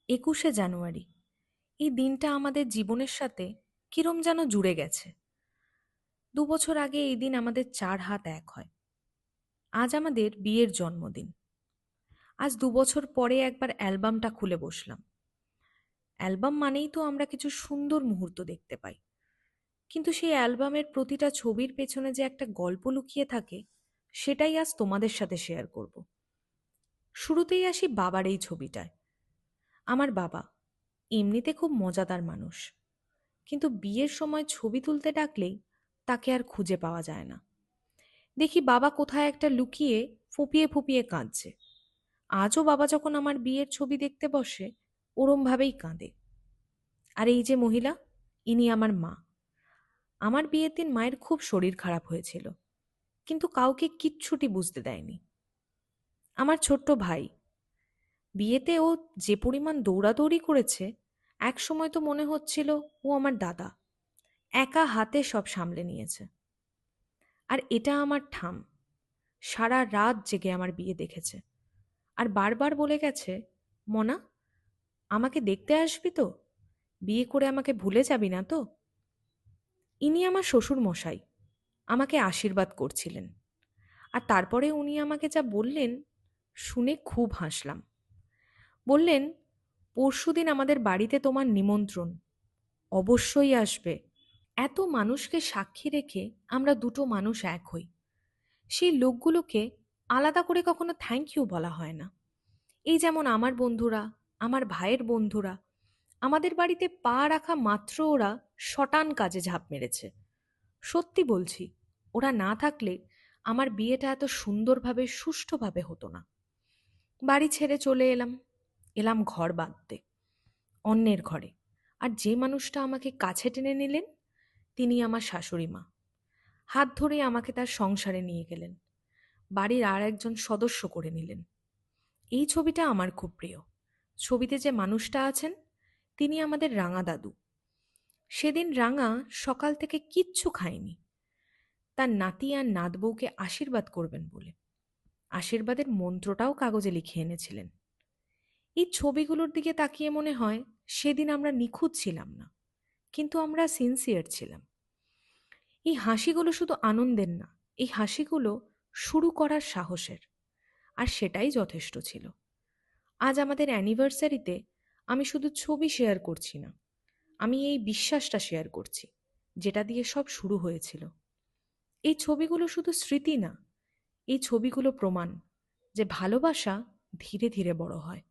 21শে জানুয়ারি, এই দিনটা আমাদের জীবনের সাথে কিরম যেন জুড়ে গেছে। 2 বছর আগে এই দিন আমাদের 4 হাত 1 হয়। আজ আমাদের বিয়ের জন্মদিন। আজ 2 বছর পরে একবার অ্যালবামটা খুলে বসলাম। অ্যালবাম মানেই তো আমরা কিছু সুন্দর মুহূর্ত দেখতে পাই, কিন্তু সেই অ্যালবামের প্রতিটা ছবির পেছনে যে একটা গল্প লুকিয়ে থাকে, সেটাই আজ তোমাদের সাথে শেয়ার করব। শুরুতেই আসি বাবার এই ছবিটায়। আমার বাবা এমনিতে খুব মজাদার মানুষ, কিন্তু বিয়ের সময় ছবি তুলতে ডাকলেই তাকে আর খুঁজে পাওয়া যায় না। দেখি বাবা কোথায় একটা লুকিয়ে ফুপিয়ে ফুপিয়ে কাঁদছে। আজও বাবা যখন আমার বিয়ের ছবি দেখতে বসে, ওরমভাবেই কাঁদে। আর এই যে মহিলা, ইনি আমার মা। আমার বিয়ের দিন মায়ের খুব শরীর খারাপ হয়েছিল, কিন্তু কাউকে কিচ্ছুটি বুঝতে দেয়নি। আমার ছোট্ট ভাই, বিয়েতে ও যে পরিমাণ দৌড়াদৌড়ি করেছে, এক সময় তো মনে হচ্ছিল ও আমার দাদা, একা হাতে সব সামলে নিয়েছে। আর এটা আমার ঠাম, সারা রাত জেগে আমার বিয়ে দেখেছে, আর বারবার বলে গেছে, মনা, আমাকে দেখতে আসবি তো? বিয়ে করে আমাকে ভুলে যাবি না তো? ইনি আমার শ্বশুর মশাই, আমাকে আশীর্বাদ করছিলেন। আর তারপরে উনি আমাকে যা বললেন, শুনে খুব হাসলাম। বললেন, পরশুদিন আমাদের বাড়িতে তোমার নিমন্ত্রণ, অবশ্যই আসবে। এত মানুষকে সাক্ষী রেখে আমরা দুটো মানুষ এক হই, সেই লোকগুলোকে আলাদা করে কখনো থ্যাংক ইউ বলা হয় না। এই যেমন আমার বন্ধুরা, আমার ভাইয়ের বন্ধুরা, আমাদের বাড়িতে পা রাখা মাত্র ওরা শটান কাজে ঝাঁপ মেরেছে। সত্যি বলছি, ওরা না থাকলে আমার বিয়েটা এত সুন্দরভাবে সুষ্ঠুভাবে হতো না। বাড়ি ছেড়ে চলে এলাম, এলাম ঘর বাঁধতে, অন্যের ঘরে। আর যে মানুষটা আমাকে কাছে টেনে নিলেন, তিনি আমার শাশুড়ি মা। হাত ধরে আমাকে তার সংসারে নিয়ে গেলেন, বাড়ির আর একজন সদস্য করে নিলেন। এই ছবিটা আমার খুব প্রিয়। ছবিতে যে মানুষটা আছেন, তিনি আমাদের রাঙা দাদু। সেদিন রাঙা সকাল থেকে কিচ্ছু খায়নি, তার নাতি আর নাতবউকে আশীর্বাদ করবেন বলে। আশীর্বাদের মন্ত্রটাও কাগজে লিখে এনেছিলেন। এই ছবিগুলোর দিকে তাকিয়ে মনে হয় সেদিন আমরা নিখুঁত ছিলাম না, কিন্তু আমরা সিনসিয়ার ছিলাম। এই হাসিগুলো শুধু আনন্দের না, এই হাসিগুলো শুরু করার সাহসের। আর সেটাই যথেষ্ট ছিল। আজ আমাদের অ্যানিভার্সারিতে আমি শুধু ছবি শেয়ার করছি না, আমি এই বিশ্বাসটা শেয়ার করছি, যেটা দিয়ে সব শুরু হয়েছিল। এই ছবিগুলো শুধু স্মৃতি না, এই ছবিগুলো প্রমাণ যে ভালোবাসা ধীরে ধীরে বড় হয়।